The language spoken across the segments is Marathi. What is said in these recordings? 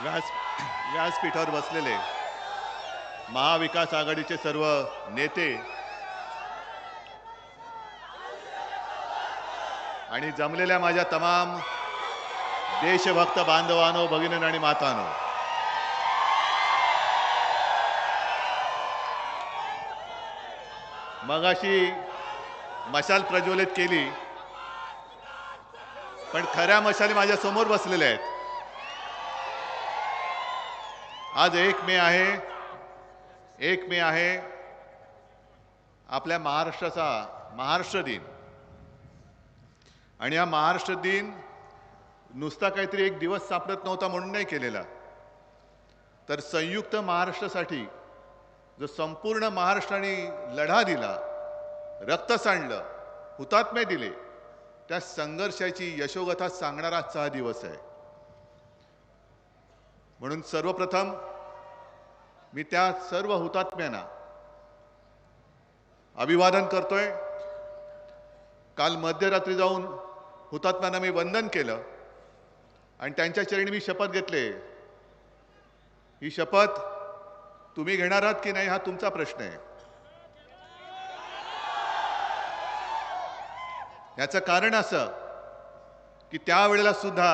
व्यास व्यासपीठावर बसलेले महाविकास आघाडीचे सर्व नेते आणि जमलेल्या माझ्या तमाम देशभक्त बांधवांनो, भगिनींनो आणि मातांनो, मगाशी मशाल प्रज्वलित केली, पण खऱ्या मशाली माझ्या समोर बसलेल्या आहेत. आज 1 मे आहे आपल्या महाराष्ट्राचा महाराष्ट्र दिन. आणि हा महाराष्ट्र दिन नुसता काहीतरी एक दिवस सापडत नव्हता म्हणून नाही केलेला, तर संयुक्त महाराष्ट्रासाठी जो संपूर्ण महाराष्ट्राने लढा दिला, रक्त सांडलं, हुतात्मे दिले, त्या संघर्षाची यशोगाथा सांगणारा आजचा हा दिवस आहे. म्हणून सर्वप्रथम मी त्या सर्व हुतात्म्यांना अभिवादन करतोय. काल मध्यरात्री जाऊन हुतात्म्यांना मी वंदन केलं आणि त्यांच्या चरणी मी शपथ घेतले. ही शपथ तुम्ही घेणार आहात की नाही हा तुमचा प्रश्न आहे. याचं कारण असं की त्यावेळेला सुद्धा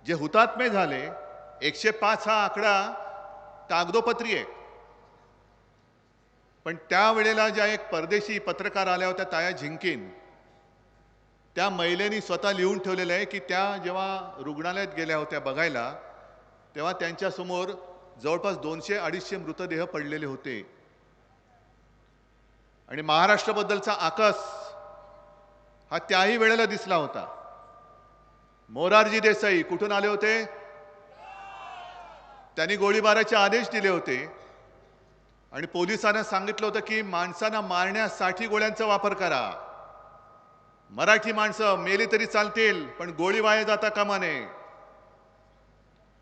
जे हुतात्मे झाले, 105 हा आकडा कागदोपत्री आहे, पण त्यावेळेला ज्या एक परदेशी पत्रकार आल्या होत्या, ताया झिंकीन, त्या महिलेनी स्वतः लिहून ठेवलेलं आहे की त्या जेव्हा रुग्णालयात गेल्या होत्या बघायला, तेव्हा त्यांच्यासमोर जवळपास 200-250 मृतदेह पडलेले होते. आणि महाराष्ट्राबद्दलचा आकस हा त्याही वेळेला दिसला होता. मोरारजी देसाई कुठून आले होते? त्यांनी गोळीबाराचे आदेश दिले होते आणि पोलिसांना सांगितलं होतं की माणसांना मारण्यासाठी गोळ्यांचा वापर करा. मराठी माणसं मेली तरी चालतील, पण गोळी वाया जाता कामा नये.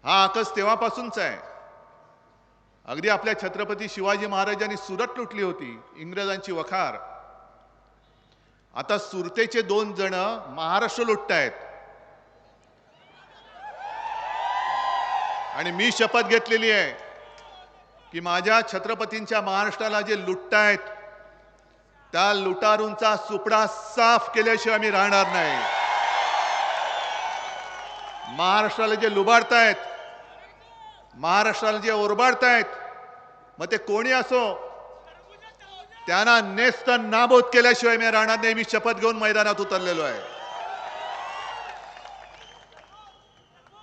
हा आकस तेव्हापासूनच आहे. अगदी आपल्या छत्रपती शिवाजी महाराजांनी सुरत लुटली होती, इंग्रजांची वखार. आता सुरतेचे 2 जण महाराष्ट्र लुटतायत. आणि मी शपथ घेतलेली आहे की माझ्या छत्रपतींच्या महाराष्ट्राला जे लुटतायत, त्या लुटारूंचा सुपडा साफ केल्याशिवाय मी राहणार नाही. महाराष्ट्राला जे लुबाडतायत, महाराष्ट्राला जे ओरबाडतायत, मग ते कोणी असो, त्यांना नेस्त नाबूद केल्याशिवाय मी राहणार नाही. मी शपथ घेऊन मैदानात उतरलेलो आहे.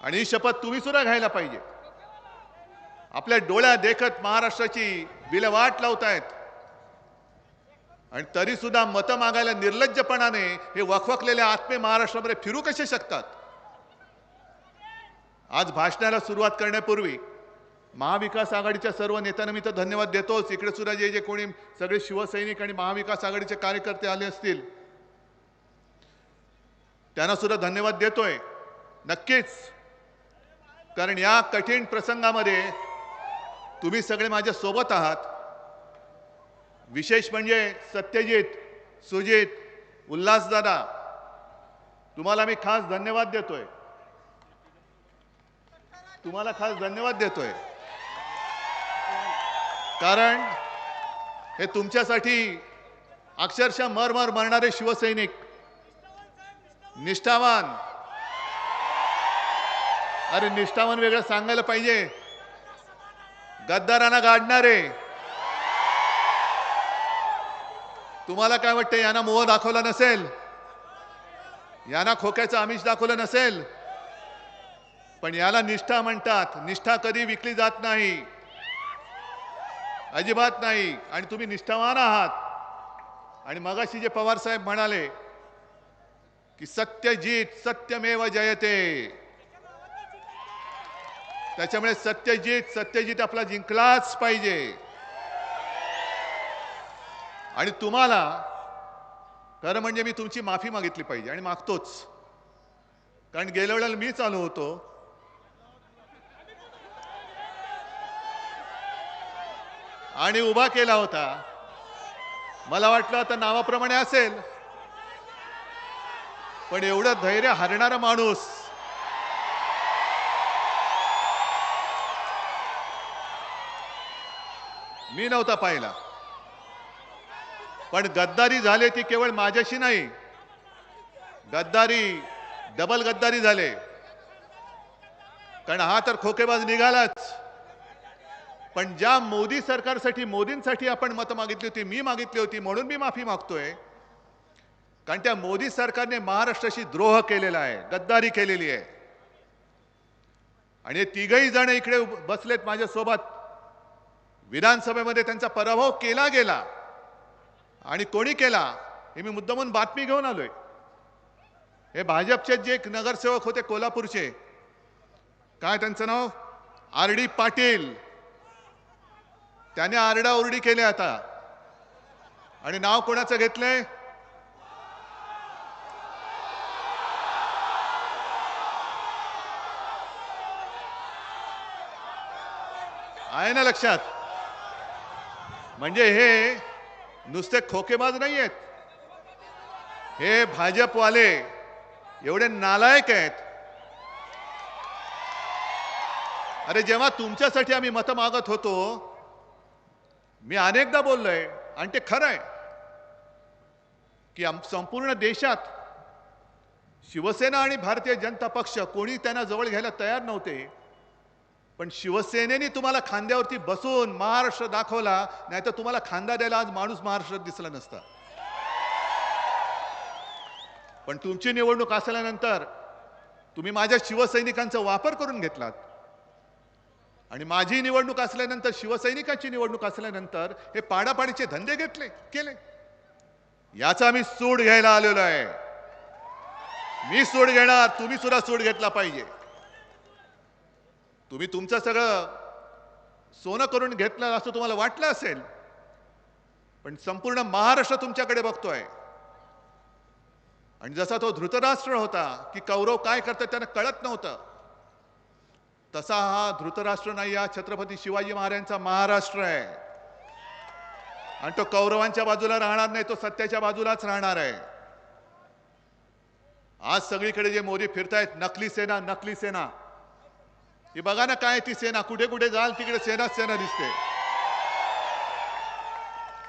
आणि ही शपथ तुम्ही सुद्धा घ्यायला पाहिजे. आपल्या डोळ्या देखत महाराष्ट्राची विल्हेवाट लावतायत आणि तरी सुद्धा मतं मागायला निर्लज्जपणाने हे वखवकलेले आत्मे महाराष्ट्रामध्ये फिरू कसे शकतात? आज भाषणाला सुरुवात करण्यापूर्वी महाविकास आघाडीच्या सर्व नेत्यांना मी तर धन्यवाद देतोच. इकडे सुद्धा जे कोणी सगळे शिवसैनिक आणि महाविकास आघाडीचे कार्यकर्ते आले असतील, त्यांना सुद्धा धन्यवाद देतोय. नक्कीच, कारण या कठीण प्रसंगामध्ये तुम्ही सगळे माझ्या सोबत आहात. विशेष म्हणजे सत्यजित, सुजित, उल्हासदादा, तुम्हाला मी खास धन्यवाद देतोय. तुम्हाला खास धन्यवाद देतोय कारण हे तुमच्यासाठी अक्षरशः मरमर मरणारे शिवसैनिक, निष्ठावान. अरे निष्ठावान वेगळं सांगायला पाहिजे. गद्दारांना गाडणारे. तुम्हाला काय वाटतं, यांना मोह दाखवला नसेल, यांना खोक्याचं आमिष दाखवलं नसेल, पण याला निष्ठा म्हणतात. निष्ठा कधी विकली जात नाही, अजिबात नाही. आणि तुम्ही निष्ठावान आहात. आणि मगाशी जे पवार साहेब म्हणाले की सत्यजित सत्यमेव जयते, त्याच्यामुळे सत्यजित आपला जिंकलाच पाहिजे. आणि तुम्हाला खरं म्हणजे मी तुमची माफी मागितली पाहिजे आणि मागतोच. कारण गेल्या वेळेला मीच आलो होतो आणि उभा केला होता. मला वाटलं आता नावाप्रमाणे असेल, पण एवढं धैर्य हरणारा माणूस मी नव्हता पाहिला. पण गद्दारी झाले ती केवळ माझ्याशी नाही, गद्दारी डबल गद्दारी झाले. कारण हा तर खोकेबाज निघालाच. पण ज्या मोदी सरकारसाठी, मोदींसाठी आपण मतं मागितली होती, मी मागितली होती, म्हणून मी माफी मागतोय. कारण त्या मोदी सरकारने महाराष्ट्राशी द्रोह केलेला आहे, गद्दारी केलेली आहे. आणि हे तिघही जण इकडे बसलेत माझ्यासोबत. विधानसभेमध्ये त्यांचा पराभव केला गेला. आणि कोणी केला हे मी मुद्दामून बातमी घेऊन आलोय. हे भाजपचे जे नगरसेवक होते कोल्हापूरचे, काय त्यांचं नाव, RD पाटील, त्याने आरडाओरडी केली आता. आणि नाव कोणाचं घेतलंय, आहे ना लक्षात? म्हणजे हे नुसते खोकेबाज नाही आहेत, हे भाजपवाले एवढे नालायक आहेत. अरे जेव्हा तुमच्यासाठी आम्ही मतं मागत होतो, मी अनेकदा बोललोय आणि ते खरं आहे की संपूर्ण देशात शिवसेना आणि भारतीय जनता पक्ष कोणी त्यांना जवळ घ्यायला तयार नव्हते. पण शिवसेनेने तुम्हाला खांद्यावरती बसून महाराष्ट्र दाखवला, नाहीतर तुम्हाला खांदा द्यायला आज माणूस महाराष्ट्रात दिसला नसता. पण तुमची निवडणूक असल्यानंतर तुम्ही माझ्या शिवसैनिकांचा वापर करून घेतलात. आणि माझी निवडणूक असल्यानंतर, शिवसैनिकांची निवडणूक असल्यानंतर हे पाडापाडीचे धंदे केले. याचा मी सूड घ्यायला आलेलो आहे. मी सूड घेणार, तुम्ही सुद्धा सूड घेतला पाहिजे. तुम्ही तुमचं सगळं सोनं करून घेतलं असं तुम्हाला वाटलं असेल, पण संपूर्ण महाराष्ट्र तुमच्याकडे बघतोय. आणि जसा तो धृतराष्ट्र होता की कौरव काय करतात त्यांना कळत नव्हतं, तसा हा धृतराष्ट्र नाही, हा छत्रपती शिवाजी महाराजांचा महाराष्ट्र आहे. आणि तो कौरवांच्या बाजूला राहणार नाही, तो सत्याच्या बाजूलाच राहणार आहे. आज सगळीकडे जे मोदी फिरतायत, नकली सेना, नकली सेना, ही बघा ना काय ती सेना, कुठे कुठे जाल तिकडे सेनाच सेना दिसते.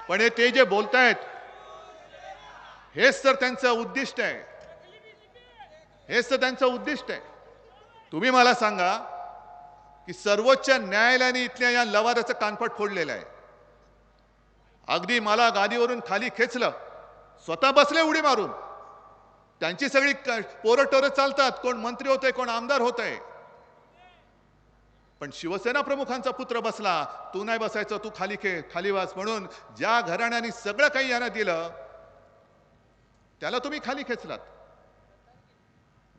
पण हे ते जे बोलतायत, हेच तर त्यांचं उद्दिष्ट आहे, हेच तर त्यांचं उद्दिष्ट आहे. तुम्ही मला सांगा की सर्वोच्च न्यायालयाने इथल्या या लवादाचं कानफट फोडलेलं आहे. अगदी मला गादीवरून खाली खेचलं, स्वतः बसले उडी मारून. त्यांची सगळी पोरं टोरं चालतात, कोण मंत्री होतंय, कोण आमदार होतंय. पण शिवसेना प्रमुखांचा पुत्र बसला, तू नाही बसायचं, तू खाली वास, म्हणून ज्या घराण्याने सगळं काही यांना दिलं त्याला तुम्ही खाली खेचलात.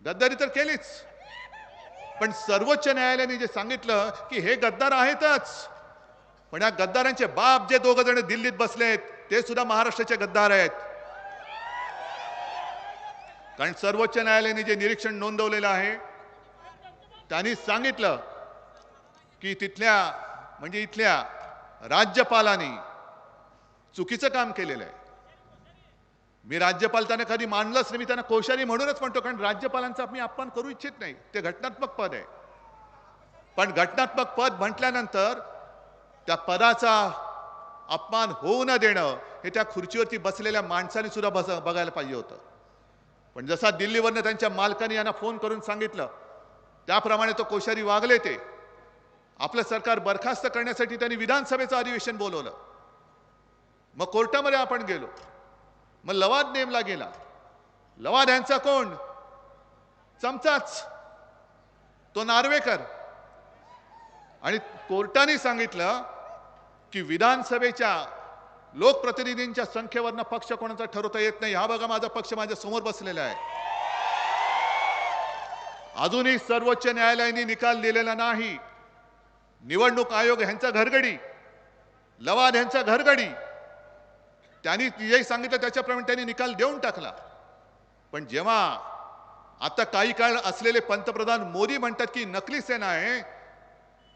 गद्दारी तर केलीच. पण सर्वोच्च न्यायालयाने जे सांगितलं की हे गद्दार आहेतच, पण या गद्दारांचे बाप जे दोघ जण दिल्लीत बसलेत ते सुद्धा महाराष्ट्राचे गद्दार आहेत. कारण सर्वोच्च न्यायालयाने जे निरीक्षण नोंदवलेलं आहे त्यांनी सांगितलं की इथल्या राज्यपालांनी चुकीचं काम केलेलं आहे. मी राज्यपाल त्यांना कधी मानलंच नाही, मी त्यांना कोश्यारी म्हणूनच म्हणतो, कारण राज्यपालांचा मी अपमान करू इच्छित नाही, ते घटनात्मक पद आहे. पण घटनात्मक पद म्हटल्यानंतर त्या पदाचा अपमान होऊ न देणं हे त्या खुर्चीवरती बसलेल्या माणसाने सुद्धा बघायला पाहिजे होतं. पण जसा दिल्लीवरनं त्यांच्या मालकाने यांना फोन करून सांगितलं त्याप्रमाणे तो कोश्यारी वागले. ते आपलं सरकार बरखास्त करण्यासाठी त्यांनी विधानसभेचं अधिवेशन बोलवलं. मग कोर्टामध्ये आपण गेलो, मग लवाद नेमला गेला. लवाद यांचा कोण, चमचाच, तो नार्वेकर. आणि कोर्टाने सांगितलं की विधानसभेच्या लोकप्रतिनिधींच्या संख्येवरनं पक्ष कोणाचा ठरवता येत नाही. हा बघा माझा पक्ष माझ्या समोर बसलेला आहे. अजूनही सर्वोच्च न्यायालयाने निकाल दिलेला नाही. निवडणूक आयोग ह्यांचा घरगडी, लवाद ह्यांचा घरगडी. त्यांनी जे सांगितलं त्याच्याप्रमाणे त्यांनी निकाल देऊन टाकला. पण जेव्हा आता काही काळ असलेले पंतप्रधान मोदी म्हणतात की नकली सेना आहे,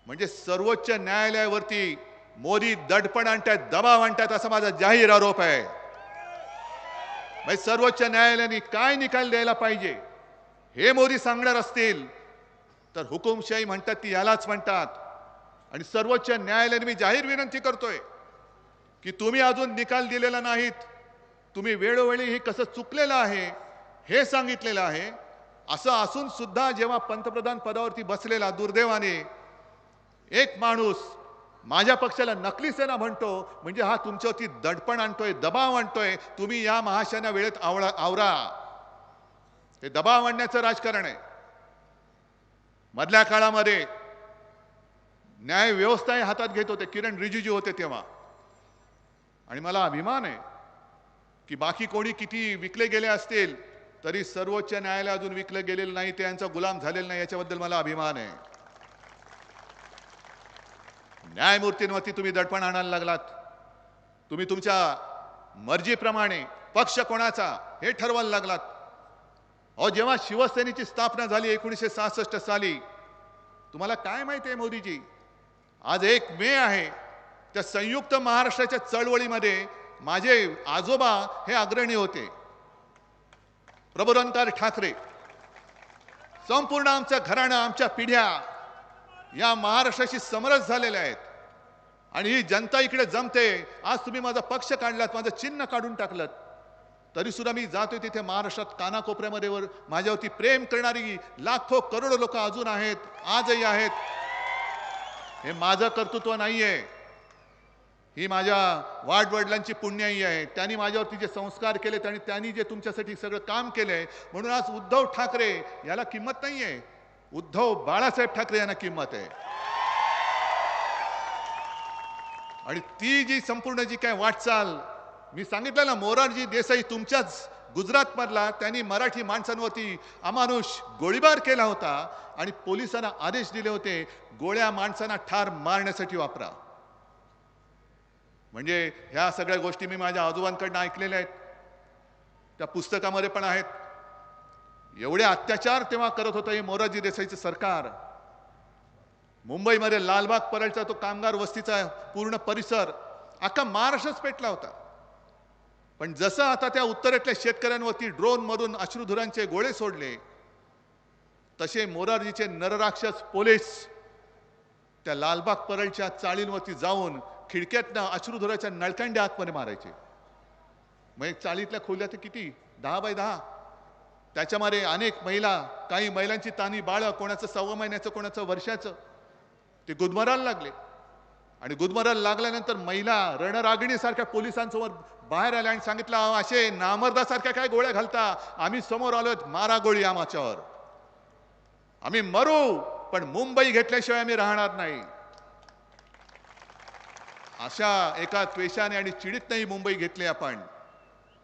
म्हणजे सर्वोच्च न्यायालयावरती मोदी दडपण आणतात, दबाव आणतात, असा माझा जाहीर आरोप आहे. म्हणजे सर्वोच्च न्यायालयाने काय निकाल द्यायला पाहिजे हे मोदी सांगणार असतील तर हुकुमशाही म्हणतात ती यालाच म्हणतात. आणि सर्वोच्च न्यायालयाने मी जाहीर विनंती करतोय की तुम्ही अजून निकाल दिलेला नाहीत, तुम्ही वेळोवेळी हे कसं चुकलेलं आहे हे सांगितलेलं आहे. असं असून सुद्धा जेव्हा पंतप्रधान पदावरती बसलेला दुर्दैवाने एक माणूस माझ्या पक्षाला नकली सेना म्हणतो, म्हणजे हा तुमच्यावरती दडपण आणतोय, दबाव आणतोय, तुम्ही या महाशना वेळेत आवरा. हे दबाव आणण्याचं राजकारण आहे. मधल्या काळामध्ये न्याय व्यवस्था हातात घेत होते किरण रिजिजू होते तेव्हा, आणि मला अभिमान आहे की बाकी कोणी किती विकले गेले असतील तरी सर्वोच्च न्यायालय अजून विकलं गेलेलं नाही, ते यांचा गुलाम झालेला नाही, याच्याबद्दल मला अभिमान आहे. न्यायमूर्तींवरती तुम्ही दडपण आणायला लागलात. तुम्ही तुमच्या मर्जीप्रमाणे पक्ष कोणाचा हे ठरवायला लागलात. अहो, जेव्हा शिवसेनेची स्थापना झाली 1966 साली, तुम्हाला काय माहिती आहे मोदीजी, आज 1 मे आहे. त्या संयुक्त महाराष्ट्राच्या चळवळीमध्ये माझे आजोबा हे अग्रणी होते. प्रबोधनकार ठाकरे, संपूर्ण आमचं घराणं, आमच्या पिढ्या या महाराष्ट्राशी समरस झालेल्या आहेत. आणि ही जनता इकडे जमते. आज तुम्ही माझा पक्ष काढलात, माझं चिन्ह काढून टाकलं, तरी सुद्धा मी जातोय तिथे महाराष्ट्रात कानाकोपऱ्यामध्ये माझ्यावरती प्रेम करणारी लाखो करोडो लोक अजून आहेत, आजही आहेत. हे माझं कर्तृत्व नाहीये, ही माझ्या वाडवडिलांची पुण्याई आहे. त्यांनी माझ्यावरती जे संस्कार केले आणि त्यांनी जे तुमच्यासाठी सगळं काम केलंय, म्हणून आज उद्धव ठाकरे याला किंमत नाहीये. उद्धव बाळासाहेब ठाकरे यांना किंमत आहे. आणि ती जी संपूर्ण जी काय वाटचाल मी सांगितलं ना, मोरारजी देसाई तुमच्याच गुजरात मधला, त्यांनी मराठी माणसांवरती अमानुष गोळीबार केला होता आणि पोलिसांना आदेश दिले होते, गोळ्या माणसांना ठार मारण्यासाठी वापरा. म्हणजे ह्या सगळ्या गोष्टी मी माझ्या आजोबांकडून ऐकलेल्या आहेत, त्या पुस्तकामध्ये पण आहेत. एवढे अत्याचार तेव्हा करत होतं हे मोरारजी देसाईचं सरकार. मुंबईमध्ये लालबाग परळचा तो कामगार वस्तीचा पूर्ण परिसर अख्खा महाराष्ट्रच पेटला होता. पण जसं आता त्या उत्तरेतल्या शेतकऱ्यांवरती ड्रोन मधून अश्रुधुरांचे गोळे सोडले, तसे मोरारजीचे नरराक्षस पोलीस त्या लालबाग परळच्या चाळींवरती जाऊन खिडक्यातनं अश्रुधुराच्या नळकांड्या आतमध्ये मारायचे. मग चाळीतल्या खोल्या ते किती 10 बाय 10, त्याच्यामध्ये अनेक महिला, काही महिलांची तानी बाळ, कोणाचं 1.25 महिन्याचं, कोणाचं वर्षाचं, ते गुदमरायला लागले. आणि गुदमरायला लागल्यानंतर महिला रणरागिणीसारख्या पोलिसांसमोर बाहेर आल्या आणि सांगितलं, असे नामर्दासारख्या काय गोळ्या घालता, आम्ही समोर आलोय, मारा गोळी आमच्यावर, आम्ही मरू पण मुंबई घेतल्याशिवाय आम्ही राहणार नाही. अशा एका त्वेषाने आणि चिडीत नाही मुंबई घेतली आपण.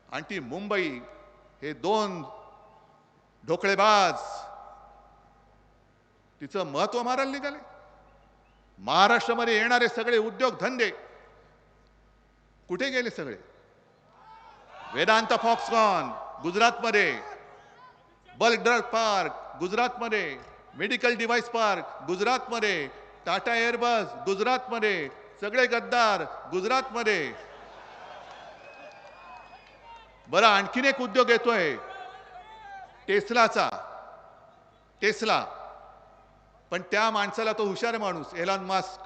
आणि ती मुंबई हे 2 ढोकळेबाज तिचं महत्व मारायला निघाले. महाराष्ट्रामध्ये येणारे सगळे उद्योग धंदे कुठे गेले सगळे? वेदांता फॉक्सकॉन गुजरातमध्ये, बल्क ड्रग पार्क गुजरातमध्ये, मेडिकल डिव्हाइस पार्क गुजरातमध्ये, टाटा एअरबस गुजरातमध्ये, सगळे गद्दार गुजरातमध्ये. बरं, आणखीन एक उद्योग येतोय टेस्लाचा, टेस्ला. पण त्या माणसाला, तो हुशार माणूस एलॉन मस्क,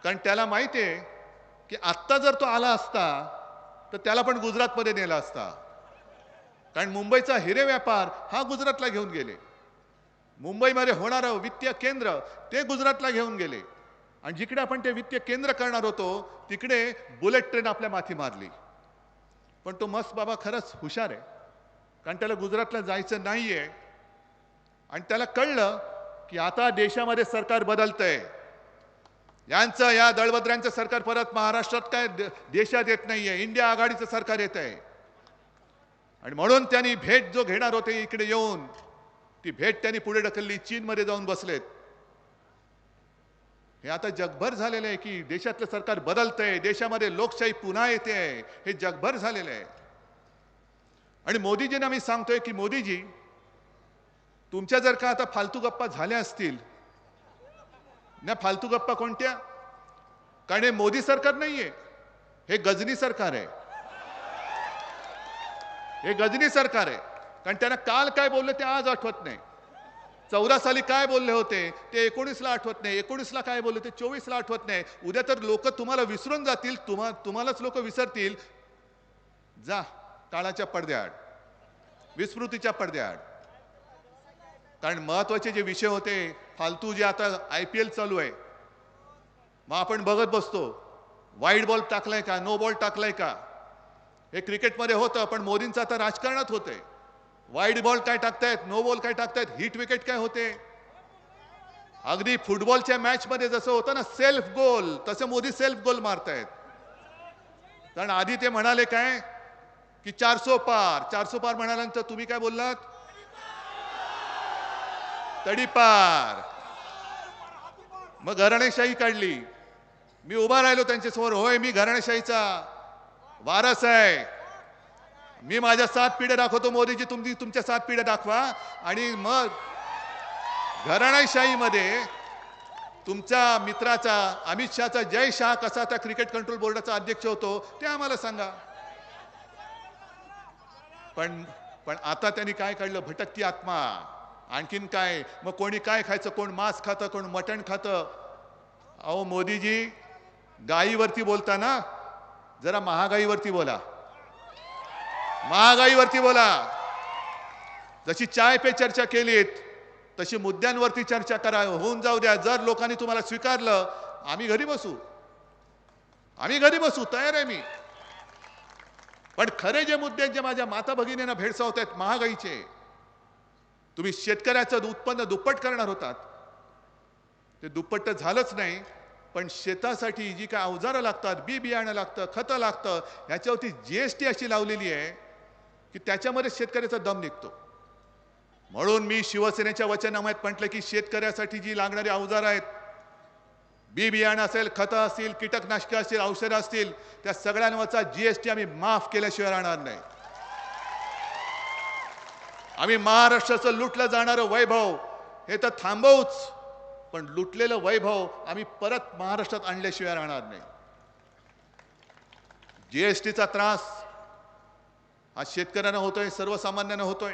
कारण त्याला माहिती आहे की आत्ता जर तो आला असता तर त्याला पण गुजरातमध्ये नेला असता. कारण मुंबईचा हिरे व्यापार हा गुजरातला घेऊन गेले, मुंबईमध्ये होणारं वित्तीय केंद्र ते गुजरातला घेऊन गेले. आणि जिकडे आपण ते वित्तीय केंद्र करणार होतो तिकडे बुलेट ट्रेन आपल्या माथी मारली. पण तो मस्क बाबा खरंच हुशार आहे, कारण त्याला गुजरातला जायचं नाहीये. आणि त्याला कळलं की आता देशामध्ये सरकार बदलतंय, यांचं या दळभद्रांचं सरकार परत महाराष्ट्रात काय देशात येत नाहीये, इंडिया आघाडीचं सरकार येत आहे. आणि म्हणून त्यांनी भेट जो घेणार होते इकडे येऊन, ती भेट त्यांनी पुढे ढकलली, चीनमध्ये जाऊन बसलेत. हे आता जगभर झालेलं आहे की देशातलं सरकार बदलतंय, देशामध्ये लोकशाही पुन्हा येते, हे जगभर झालेलं आहे. आणि मोदीजींना मी सांगतोय की मोदीजी, तुमच्या जर का आता फालतू गप्पा झाल्या असतील ना, फालतू गप्पा कोणत्या? कारण हे मोदी सरकार नाहीये, हे गजनी सरकार आहे. हे गजनी सरकार आहे. कारण त्यांना काल काय बोललं ते आज आठवत नाही. 14 साली काय बोलले होते ते 19ला आठवत नाही, 19ला काय बोलले ते 24ला आठवत नाही. उद्या तर लोक तुम्हाला विसरून जातील, तुम्हालाच लोक विसरतील. जा काळाच्या पडद्याआड, विस्मृतीच्या पडद्याआड. कारण महत्वाचे जे विषय होते, फालतू जे आता IPL चालू आहे, मग आपण बघत बसतो वाईड बॉल टाकलाय का, नो बॉल टाकलाय का. हे क्रिकेटमध्ये होतं, पण मोदींचं आता राजकारणात होतंय. वाईड बॉल काय टाकतायत, नो बॉल काय टाकतायत, हिट विकेट काय होते. अगदी फुटबॉलच्या मॅच मध्ये जसं होतं ना सेल्फ गोल, तसं मोदी सेल्फ गोल मारतायत. कारण आधी ते म्हणाले काय की 400 पार, 400 पार म्हणाल्यानंतर तुम्ही काय बोललात, तडीपार. मग घराणेशाही काढली. मी उभा राहिलो त्यांच्यासमोर, होय मी घराणेशाहीचा वारस आहे, मी माझ्या 7 पिढ्या दाखवतो, मोदीजी तुम्ही तुमच्या 7 पिढ्या दाखवा. आणि मग घराणेशाहीमध्ये तुमच्या मित्राचा अमित शहाचा जय शाह कसा त्या क्रिकेट कंट्रोल बोर्डाचा अध्यक्ष होतो ते आम्हाला सांगा. पण पण आता त्यांनी काय काढलं, भटकती आत्मा. आणखीन काय, मग कोणी काय खायचं, कोण मांस खातं, कोण मटण खातं. अहो मोदीजी, गायीवरती बोलताना जरा महागाईवरती बोला, महागाईवरती बोला. जशी चाय पे चर्चा केलीत तशी मुद्द्यांवरती चर्चा करा, होऊन जाऊ द्या. जर लोकांनी तुम्हाला स्वीकारलं, आम्ही घरी बसू, आम्ही घरी बसू, तयार आहे मी. पण खरे जे मुद्दे जे माझ्या माता भगिनींना भेडसावत आहेत, महागाईचे, तुम्ही शेतकऱ्याचं उत्पन्न दुप्पट करणार होतात, ते दुप्पट झालंच नाही. पण शेतासाठी जी काय अवजारं लागतात, बी बियाणं लागतं, खतं लागतं, ह्याच्यावरती GST अशी लावलेली आहे की त्याच्यामध्ये शेतकऱ्याचा दम निघतो. म्हणून मी शिवसेनेच्या वचनामयात म्हटलं की शेतकऱ्यासाठी जी लागणारी अवजारं आहेत, बी बियाणं असेल, खतं असतील, कीटकनाशकं असतील, औषधं असतील, त्या सगळ्यांवरचा GST आम्ही माफ केल्याशिवाय राहणार नाही. आम्ही महाराष्ट्राचं लुटलं जाणारं वैभव हे तर थांबवूच, पण लुटलेलं वैभव आम्ही परत महाराष्ट्रात आणल्याशिवाय राहणार नाही. GSTचा त्रास हा शेतकऱ्यांना होतोय, सर्वसामान्यांना होतोय,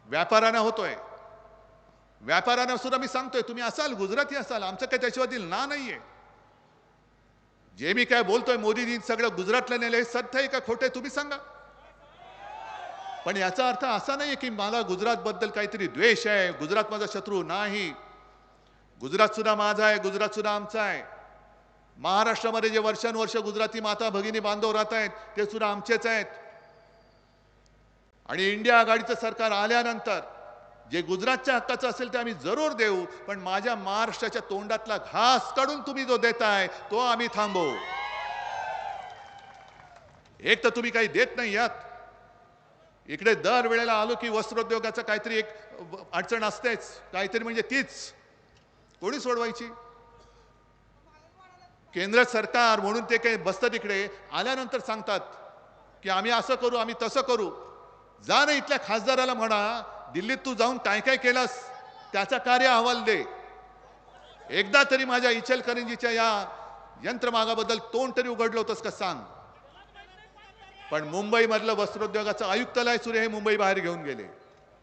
व्यापाऱ्यांना होतोय. व्यापाऱ्यांना सुद्धा मी सांगतोय, तुम्ही असाल गुजराती असाल, आमचं काही त्याच्यावरती ना नाहीये. जे मी काय बोलतोय मोदीजी सगळं गुजरातला नेलं, हे सत्य आहे का खोटं आहे तुम्ही सांगा. पण याचा अर्थ असा नाहीये की मला गुजरात बद्दल काहीतरी द्वेष आहे, गुजरात माझा शत्रू नाही. गुजरात सुद्धा माझा आहे, गुजरात सुद्धा आमचा आहे. महाराष्ट्रामध्ये जे वर्षानुवर्ष गुजराती माता भगिनी बांधव राहत आहेत ते सुद्धा आमचेच आहेत. आणि इंडिया आघाडीचं सरकार आल्यानंतर जे गुजरातच्या हक्काचं असेल ते आम्ही जरूर देऊ, पण माझ्या महाराष्ट्राच्या तोंडातला घास काढून तुम्ही जो देताय तो आम्ही थांबवू. एक तर तुम्ही काही देत नाही यात. इकडे दर वेळेला आलो की वस्त्रोद्योगाचं काहीतरी एक अडचण असतेच, काहीतरी म्हणजे तीच कोणी सोडवायची. केंद्र सरकार म्हणून ते काही बसतं तिकडे, आल्यानंतर सांगतात की आम्ही असं करू, आम्ही तसं करू. जा ना इथल्या खासदाराला म्हणा, दिल्लीत तू जाऊन काय काय केलास त्याचा कार्य अहवाल दे. एकदा तरी माझ्या इचलकरंजीच्या या यंत्रमागाबद्दल तोंड तरी उघडलं होतंस का सांग. पण मुंबईमधलं वस्त्रोद्योगाचं आयुक्तालय सुरे हे मुंबई बाहेर घेऊन गेले.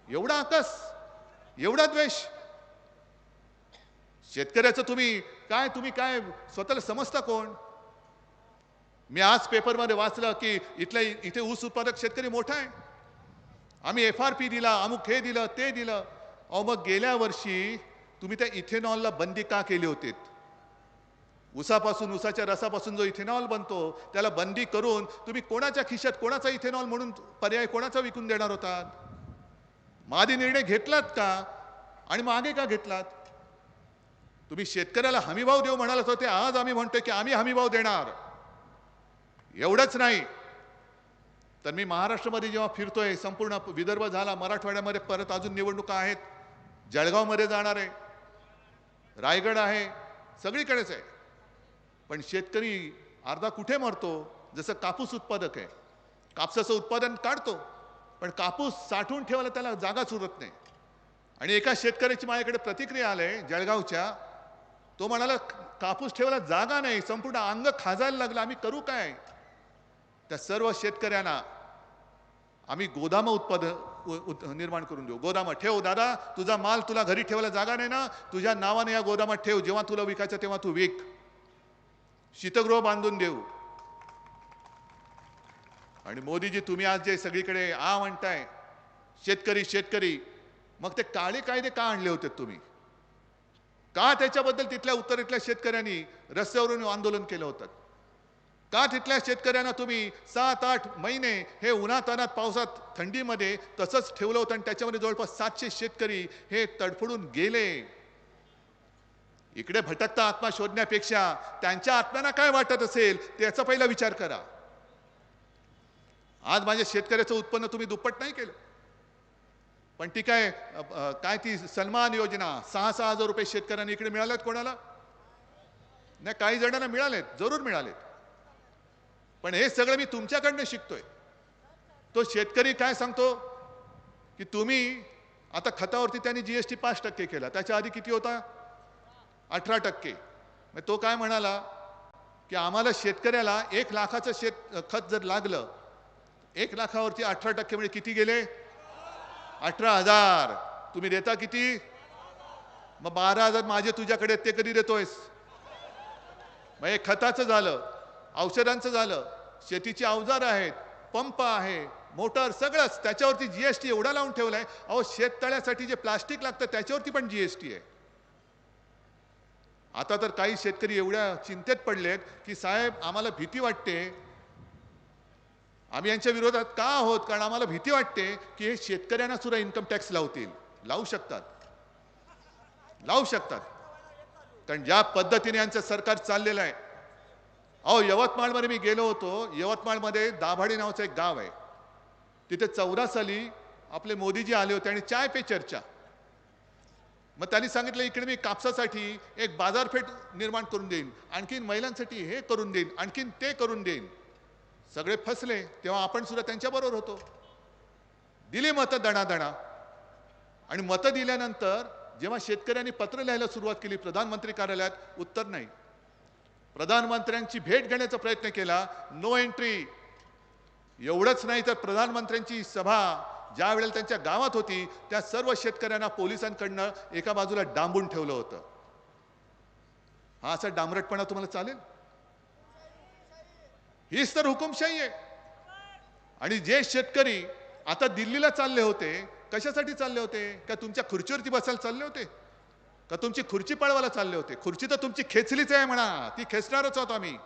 एवढा आकस, एवढा द्वेष. शेतकऱ्याचं तुम्ही काय स्वतःला समजता कोण. मी आज पेपरमध्ये वाचलं की इथे ऊस उत्पादक शेतकरी मोठा आहे, आम्ही FRP दिला, अमुक हे दिलं ते दिलं. अहो मग गेल्या वर्षी तुम्ही त्या इथेनॉलला बंदी का केली होती. ऊसापासून, ऊसाच्या रसापासून जो इथेनॉल बनतो त्याला बंदी करून तुम्ही कोणाच्या खिशात कोणाचा इथेनॉल म्हणून पर्याय कोणाचा विकून देणार होतात. मादी निर्णय घेतलात का आणि मागे का घेतलात. तुम्ही शेतकऱ्याला हमीभाव देऊ म्हणालात होते, आज आम्ही म्हणतोय की आम्ही हमीभाव देणार. एवढंच नाही तर मी महाराष्ट्रामध्ये जेव्हा फिरतोय, संपूर्ण विदर्भ झाला, मराठवाड्यामध्ये परत अजून निवडणुका आहेत, जळगावमध्ये जाणार आहे, रायगड आहे, सगळीकडेच आहे. पण शेतकरी अर्धा कुठे मरतो. जसं कापूस उत्पादक आहे, कापसाचं उत्पादन काढतो, पण कापूस साठवून ठेवायला त्याला जागाच उरत नाही. आणि एका शेतकऱ्याची माझ्याकडे प्रतिक्रिया आली जळगावच्या. तो म्हणाला कापूस ठेवायला जागा नाही, संपूर्ण अंग खाजायला लागलं, आम्ही करू काय. त्या सर्व शेतकऱ्यांना आम्ही गोदाम निर्माण करून देऊ. गोदामात ठेव दादा, तुझा माल तुला घरी ठेवायला जागा नाही ना, तुझ्या नावाने या गोदामात ठेव, जेव्हा तुला विकायचं तेव्हा तू विक. शीतगृह बांधून देऊ. आणि मोदीजी तुम्ही आज जे सगळीकडे म्हणताय शेतकरी शेतकरी, मग ते काळे कायदे का आणले होते तुम्ही? का त्याच्याबद्दल तिथल्या उत्तरेतल्या शेतकऱ्यांनी रस्त्यावरून आंदोलन केलं होतं? का तिथल्या शेतकऱ्यांना तुम्ही 7-8 महिने हे उन्हातान्हात पावसात थंडीमध्ये तसंच ठेवलं होतं आणि त्याच्यामध्ये जवळपास 700 शेतकरी हे तडफडून गेले? इकडे भटकता आत्मा शोधण्यापेक्षा त्यांच्या आत्म्यांना काय वाटत असेल त्याचा पहिला विचार करा. आज माझ्या शेतकऱ्याचं उत्पन्न तुम्ही दुप्पट नाही केलं, पण ती काय ती सन्मान योजना 6,000 हजार रुपये शेतकऱ्यांना इकडे मिळालेत कोणाला? नाही, काही जणांना मिळालेत, जरूर मिळालेत. पण हे सगळं मी तुमच्याकडनं शिकतोय. तो शेतकरी काय सांगतो की तुम्ही आता खतावरती त्यांनी जीएसटी 5% केला, त्याच्या आधी किती होता? 18%. मग तो काय म्हणाला की आम्हाला शेतकऱ्याला 1 लाखाचं खत जर लागलं, 1 लाखावरती 18% म्हणजे किती गेले? 18,000. तुम्ही देता किती? मग 12,000 माझे तुझ्याकडे ते कधी देतोयस? मग हे खताचं झालं, औषधांचं झालं, शेतीची अवजार आहेत, पंप आहे, मोटर, सगळंच त्याच्यावरती जीएसटी एवढा लावून ठेवलाय. अहो, शेततळ्यासाठी जे प्लास्टिक लागतं त्याच्यावरती पण जीएसटी आहे. आता तर काही शेतकरी एवढ्या चिंतेत पडलेत की साहेब आम्हाला भीती वाटते, आम्ही यांच्या विरोधात का आहोत? कारण आम्हाला भीती वाटते की हे शेतकऱ्यांना सुद्धा इन्कम टॅक्स लावतील. लावू शकतात, लावू शकतात. कारण ज्या पद्धतीने यांचं सरकार चाललेलं आहे. अहो, यवतमाळमध्ये मी गेलो होतो. यवतमाळमध्ये दाभाडी नावाचं एक गाव आहे. तिथे 14 साली आपले मोदीजी आले होते आणि चाय पे चर्चा. मग त्यांनी सांगितलं इकडे मी कापसासाठी एक बाजारपेठ निर्माण करून देईन, आणखीन महिलांसाठी हे करून देईन, आणखीन ते करून देईन. सगळे फसले. तेव्हा आपण सुद्धा त्यांच्याबरोबर होतो. दिली मतं दणादणा. आणि मतं दिल्यानंतर जेव्हा शेतकऱ्यांनी पत्र लिहायला सुरुवात केली प्रधानमंत्री कार्यालयात, उत्तर नाही. प्रधानमंत्र्यांची भेट घेण्याचा प्रयत्न केला, नो एंट्री. एवढंच नाही तर प्रधानमंत्र्यांची सभा ज्या वेळेला त्यांच्या गावात होती त्या सर्व शेतकऱ्यांना पोलिसांकडनं एका बाजूला डांबून ठेवलं होतं. हा असा डांबरटपणा तुम्हाला चालेल? हीच तर हुकुमशाही आहे. आणि जे शेतकरी आता दिल्लीला चालले होते, कशासाठी चालले होते? का तुमच्या खुर्चीवरती बसायला चालले होते? का तुमची खुर्ची पळवायला चालले होते? खुर्ची तर तुमची खेचलीच आहे म्हणा, ती खेचणारच आहोत आम्ही.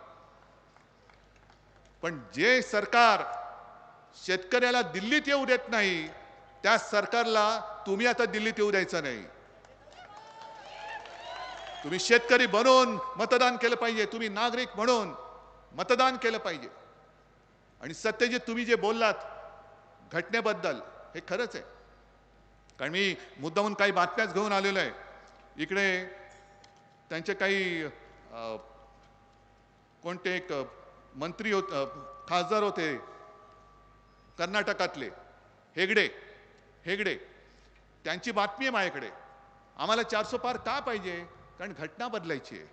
पण जे सरकार शेतकऱ्याला दिल्लीत येऊ देत नाही त्या सरकारला तुम्ही आता दिल्लीत येऊ द्यायचं नाही. तुम्ही शेतकरी बनून मतदान केलं पाहिजे, तुम्ही नागरिक म्हणून मतदान केलं पाहिजे. आणि सत्यजित तुम्ही जे बोललात घटनेबद्दल हे खरंच आहे. कारण मी मुद्दामून काही बातम्याच घेऊन आलेलो आहे. इकडे त्यांचे काही कोणते एक मंत्री खासदार होते कर्नाटकातले, हेगडे, त्यांची बातमी आहे माझ्याकडे. आम्हाला 400 पार का पाहिजे? कारण घटना बदलायची आहे.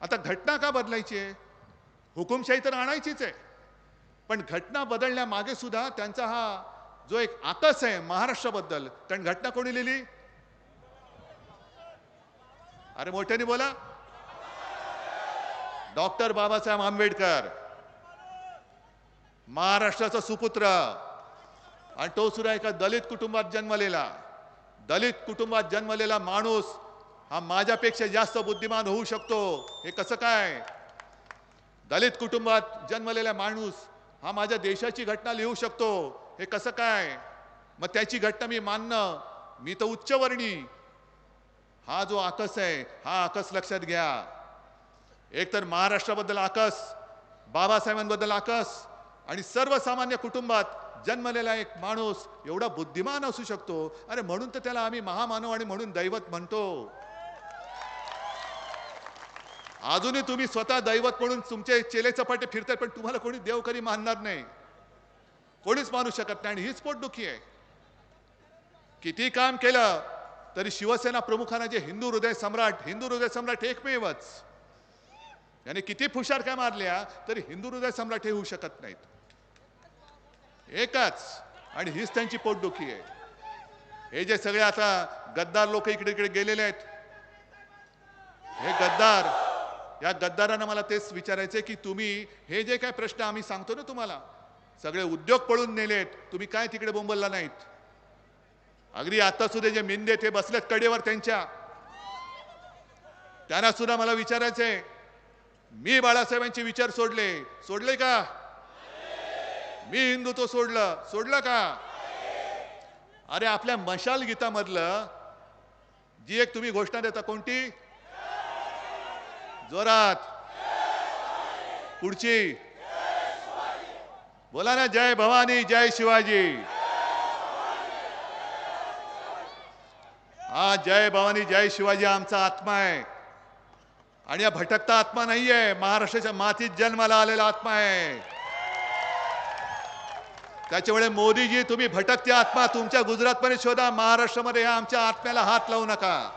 आता घटना का बदलायची आहे? हुकुमशाही तर आणायचीच आहे, पण घटना बदलण्यामागे सुद्धा त्यांचा हा जो एक आकस आहे महाराष्ट्राबद्दल. कारण घटना कोणी लिहिली? अरे मोठ्याने बोला. डॉक्टर बाबासाहेब आंबेडकर, महाराष्ट्राचा सुपुत्र. आणि तो सुद्धा एका दलित कुटुंबात जन्मलेला माणूस हा माझ्यापेक्षा जास्त बुद्धिमान होऊ शकतो. हे कसं काय? दलित कुटुंबात जन्मलेला माणूस हा माझ्या देशाची घटना लिहू शकतो. हे कसं काय? मग त्याची घटना मी मानणं, मी तर उच्चवर्णी. हा जो आकस आहे हा आकस लक्षात घ्या. एक तर महाराष्ट्राबद्दल आकस, बाबासाहेबांबद्दल आकस, आणि सर्वसामान्य कुटुंबात जन्मलेला एक माणूस एवढा बुद्धिमान असू शकतो. अरे म्हणून तर त्याला आम्ही महामानव आणि म्हणून दैवत म्हणतो. अजूनही तुम्ही स्वतः दैवत म्हणून तुमचे चेले चपाटे फिरतात, पण तुम्हाला कोणी देव कधी मानणार नाही, कोणीच मानू शकत नाही. आणि हीच पोटदुखी आहे. किती काम केलं तरी शिवसेना प्रमुखांना जे हिंदू हृदय सम्राट एकमेवच, याने किती फुशारक्या मारल्या तरी हिंदू हृदय सम्राट हे होऊ शकत नाहीत. एकच. आणि हीच त्यांची पोटदुखी आहे. हे जे सगळे आता गद्दार लोक इकडे इकडे गेलेले आहेत, हे गद्दार, या गद्दारांना मला तेच विचारायचंय की तुम्ही हे जे काय प्रश्न आम्ही सांगतो ना तुम्हाला, सगळे उद्योग पळून नेलेत, तुम्ही काय तिकडे बोंबलला नाहीत. अगदी आता सुद्धा जे मिंदे ते बसलेत कडेवर त्यांना सुद्धा मला विचारायचंय, मी बाळासाहेबांचे विचार सोडले का? मी हिंदुत्व सोडलं का? अरे आपल्या मशाल गीतामधलं जी एक तुम्ही घोषणा देता, कोणती? जोरात पुढची बोला ना, जय भवानी जय शिवाजी. हा जय भवानी जय शिवाजी आमचा आत्मा आहे आणि हा भटकता आत्मा नाहीये, महाराष्ट्राच्या मातीत जन्माला आलेला आत्मा आहे. त्याच्यामुळे मोदीजी, तुम्ही भटकते आत्मा तुमच्या गुजरातमध्ये शोधा, महाराष्ट्रामध्ये या आमच्या आत्म्याला हात लावू नका.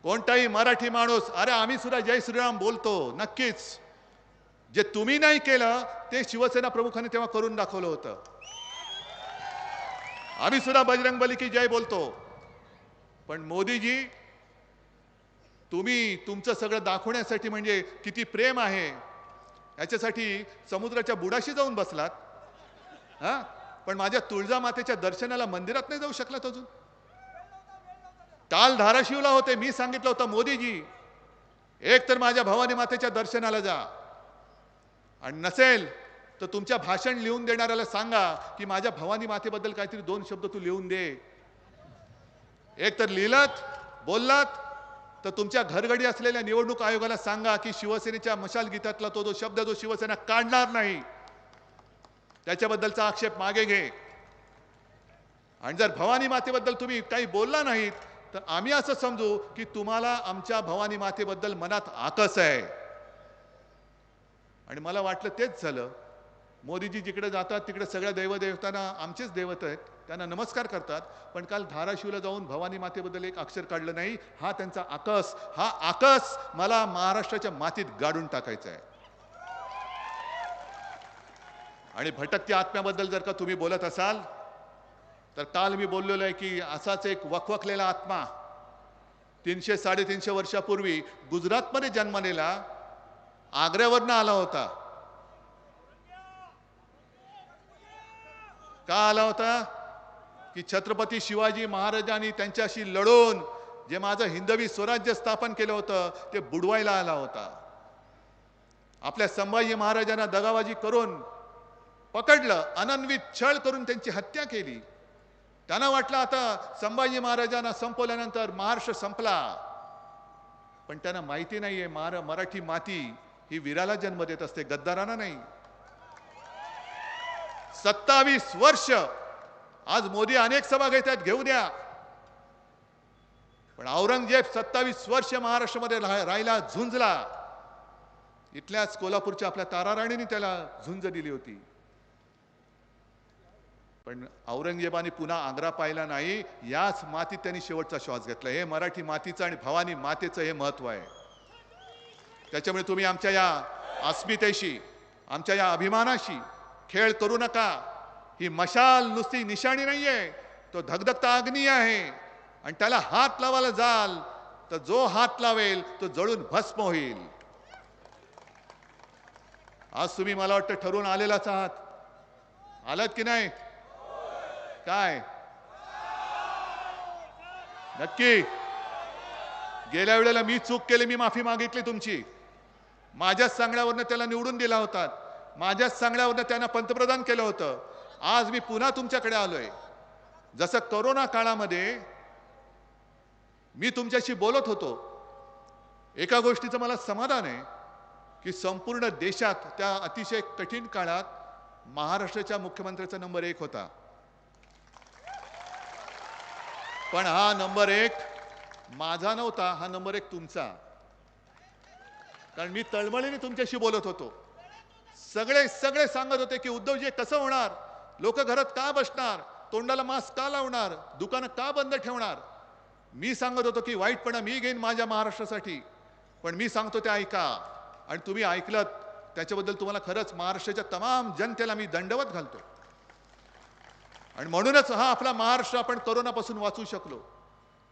कोणताही मराठी माणूस, अरे आम्ही सुद्धा जय श्रीराम बोलतो नक्कीच, जे तुम्ही नाही केलं ते शिवसेना प्रमुखांनी तेव्हा करून दाखवलं होतं. आम्ही सुद्धा बजरंग बली की जय बोलतो. पण मोदीजी, तुम्ही तुमचं सगळं दाखवण्यासाठी म्हणजे किती प्रेम आहे याच्यासाठी समुद्राच्या बुडाशी जाऊन बसलात. हा, पण माझ्या तुळजामातेच्या दर्शनाला मंदिरात नाही जाऊ शकलात अजून. काल धाराशिवला होते, मी सांगितलं होतं मोदीजी एक तर माझ्या भवानी मातेच्या दर्शनाला जा, आणि नसेल तर तुमच्या भाषण लिहून देणाऱ्याला सांगा की माझ्या भवानी मातेबद्दल काहीतरी 2 शब्द तू लिहून दे. एक तर लिहिलात बोललात तर तुमच्या घरगडी असलेल्या निवडणूक आयोगाला सांगा की शिवसेनेच्या मशाल गीतातला तो जो शब्द जो शिवसेना काढणार नाही त्याच्याबद्दलचा आक्षेप मागे घे. आणि जर भवानी मातेबद्दल तुम्ही काही बोलला नाहीत तर आम्ही असं समजू की तुम्हाला आमच्या भवानी मातेबद्दल मनात आकस आहे. आणि मला वाटलं तेच झालं. मोदीजी जिकडे जातात तिकडे सगळ्या दैवदेवतांना आमचेच दैवत आहेत, त्यांना नमस्कार करतात, पण काल धाराशिवला जाऊन भवानी मातेबद्दल एक अक्षर काढलं नाही. हा त्यांचा आकस, हा आकस मला महाराष्ट्राच्या मातीत गाडून टाकायचा आहे. आणि भटकत्या आत्म्याबद्दल जर का तुम्ही बोलत असाल तर काल मी बोललेलो आहे की असाच एक वखवखलेला आत्मा 300-350 वर्षापूर्वी गुजरातमध्ये जन्मलेला आग्र्यावरनं आला होता. का आला होता? की छत्रपती शिवाजी महाराजांनी त्यांच्याशी लढून जे माझं हिंदवी स्वराज्य स्थापन केलं होतं ते बुडवायला आला होता. आपल्या संभाजी महाराजांना दगाबाजी करून पकडलं, अनन्वित छळ करून त्यांची हत्या केली. त्यांना वाटलं आता संभाजी महाराजांना संपवल्यानंतर महाराष्ट्र संपला, पण त्यांना माहिती नाहीये मराठी माती ही वीराला जन्म देत असते, गद्दारांना नाही. 27 वर्ष आज मोदी अनेक सभा घेतात, घेऊ द्या, पण औरंगजेब 27 वर्ष महाराष्ट्रामध्ये राहिला, झुंजला. इथल्याच कोल्हापूरच्या आपल्या ताराराणीने त्याला झुंज दिली होती. पण औरंगजेबाने पुन्हा आग्रा पाहिला नाही, याच मातीत त्यांनी शेवटचा श्वास घेतला. हे मराठी मातीचं आणि भवानी मातेचं हे महत्व आहे. त्याच्यामुळे तुम्ही आमच्या या अस्मितेशी, आमच्या या अभिमानाशी खेळ करू नका. ही मशाल नुसती निशाणी नाहीये, तो धगधगता अग्नी आहे. आणि त्याला हात लावायला जाल तर जो हात लावेल तो जळून भस्म होईल. आज तुम्ही मला वाटतं ठरवून आलेलाच आहात. आलात की नाही? काय नक्की? गेल्या वेळेला मी चूक केली, मी माफी मागितली तुमची. माझ्याच सांगण्यावरनं त्याला निवडून दिला होता, माझ्याच सांगण्यावरनं त्यांना पंतप्रधान केलं होतं. आज मी पुन्हा तुमच्याकडे आलोय. जसं कोरोना काळामध्ये मी तुमच्याशी बोलत होतो, एका गोष्टीचं मला समाधान आहे की संपूर्ण देशात त्या अतिशय कठीण काळात महाराष्ट्राच्या मुख्यमंत्र्याचा नंबर 1 होता. पण हा नंबर 1 माझा नव्हता, हा नंबर 1 तुमचा. कारण मी तळमळीने तुमच्याशी बोलत होतो. सगळे सांगत होते की उद्धवजी कसं होणार, लोक घरात का बसणार, तोंडाला मास्क का लावणार, दुकानं का बंद ठेवणार. मी सांगत होतो की वाईटपणा मी घेईन माझ्या महाराष्ट्रासाठी, पण मी सांगतो ते ऐका. आणि तुम्ही ऐकलत, त्याच्याबद्दल तुम्हाला खरंच महाराष्ट्राच्या तमाम जनतेला मी दंडवत घालतो. आणि म्हणूनच हा आपला महाराष्ट्र आपण कोरोनापासून वाचू शकलो.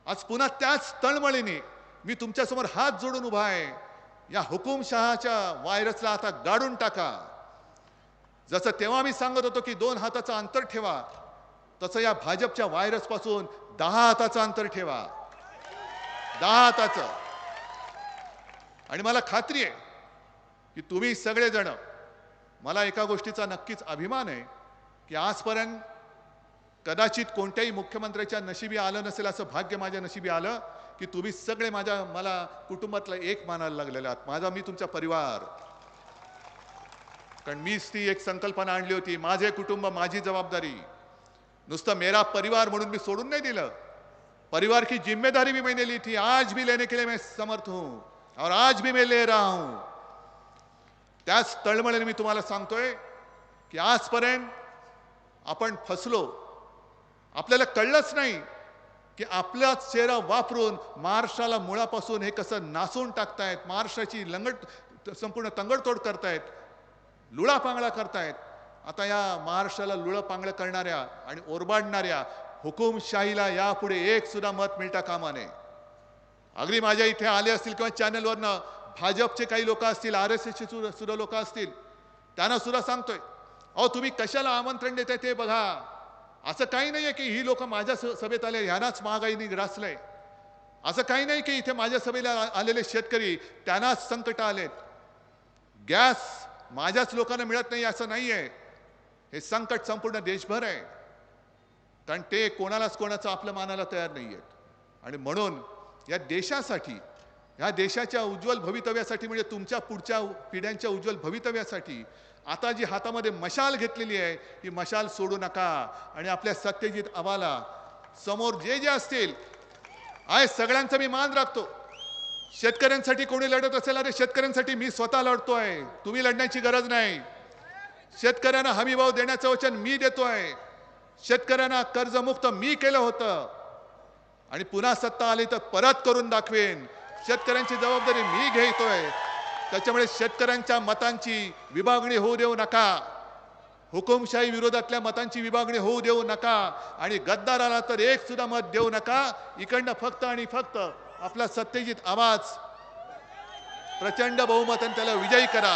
आज पुन्हा त्याच तळमळीने मी तुमच्यासमोर हात जोडून उभा आहे. या हुकुमशहाच्या व्हायरसला आता गाडून टाका. जसं तेव्हा मी सांगत होतो की 2 हाताचं अंतर ठेवा, तसं या भाजपच्या व्हायरस पासून 10 हाताचं अंतर ठेवा. 10 हाताचं. आणि मला खात्री आहे की तुम्ही सगळेजण, मला एका गोष्टीचा नक्कीच अभिमान आहे की आजपर्यंत कदाचित कोणत्याही मुख्यमंत्र्याच्या नशिबी आलं नसेल असं भाग्य माझ्या नशिबी आलं की तुम्ही सगळे मला कुटुंबातला एक मानायला लागलेले आहात. माझा मी तुमचा परिवार. कारण मीच ती एक संकल्पना आणली होती, माझे कुटुंब माझी जबाबदारी. नुसतं मेरा परिवार म्हणून मी सोडून नाही दिलं. परिवार की जिम्मेदारी भी मैंने ली थी. आज भी लेने के लिए मैं समर्थ हूं और आज भी मैं ले रहा हूं. त्याच तळमळीने मी तुम्हाला सांगतोय की आजपर्यंत आपण फसलो. आपल्याला कळलंच नाही की आपला चेहरा वापरून महाराष्ट्राला मुळापासून हे कसं नासून टाकतायत. महाराष्ट्राची संपूर्ण तंगडतोड करतायत, लुळापांगळा करतायत. आता या महाराष्ट्राला लुळापांगळा करणाऱ्या आणि ओरबाडणाऱ्या हुकुमशाहीला यापुढे एक सुद्धा मत मिळता कामा नये. अगदी माझ्या इथे आले असतील किंवा चॅनलवरनं भाजपचे काही लोक असतील, RSSचे सुद्धा लोक असतील, त्यांना सुद्धा सांगतोय, अहो तुम्ही कशाला आमंत्रण देताय ते बघा. असं काही नाहीये की ही लोक माझ्या सभेत आले ह्यांनाच महागाईने ग्रासलंय. असं काही नाही की इथे माझ्या सभेला आलेले शेतकरी त्यांनाच संकट आलेत. गॅस माझ्याच लोकांना मिळत नाही असं नाहीये. हे संकट संपूर्ण देशभर आहे. कारण ते कोणाचं आपलं मानायला तयार नाहीयेत. आणि म्हणून या देशासाठी, या देशाच्या उज्ज्वल भवितव्यासाठी, म्हणजे तुमच्या पुढच्या पिढ्यांच्या उज्ज्वल भवितव्यासाठी आता जी हातामध्ये मशाल घेतलेली आहे, ही मशाल सोडू नका. आणि आपल्या सत्यजित आबाला समोर जे असतील, आहे सगळ्यांचा मी मान राखतो. शेतकऱ्यांसाठी कोणी लढत असेल, अरे शेतकऱ्यांसाठी मी स्वतः लढतोय, तुम्ही लढण्याची गरज नाही. शेतकऱ्यांना हमीभाव देण्याचं वचन मी देतोय. शेतकऱ्यांना कर्जमुक्त मी केलं होतं आणि पुन्हा सत्ता आली तर परत करून दाखवेन. शेतकऱ्यांची जबाबदारी मी घेतोय. त्याच्यामुळे शेतकऱ्यांच्या मतांची विभागणी होऊ देऊ नका. हुकुमशाही विरोधातल्या मतांची विभागणी होऊ देऊ नका. आणि गद्दाराला तर एक सुद्धा मत देऊ नका. इकडनं फक्त आणि फक्त आपला सत्यजित आवाज प्रचंड बहुमताने त्याला विजयी करा.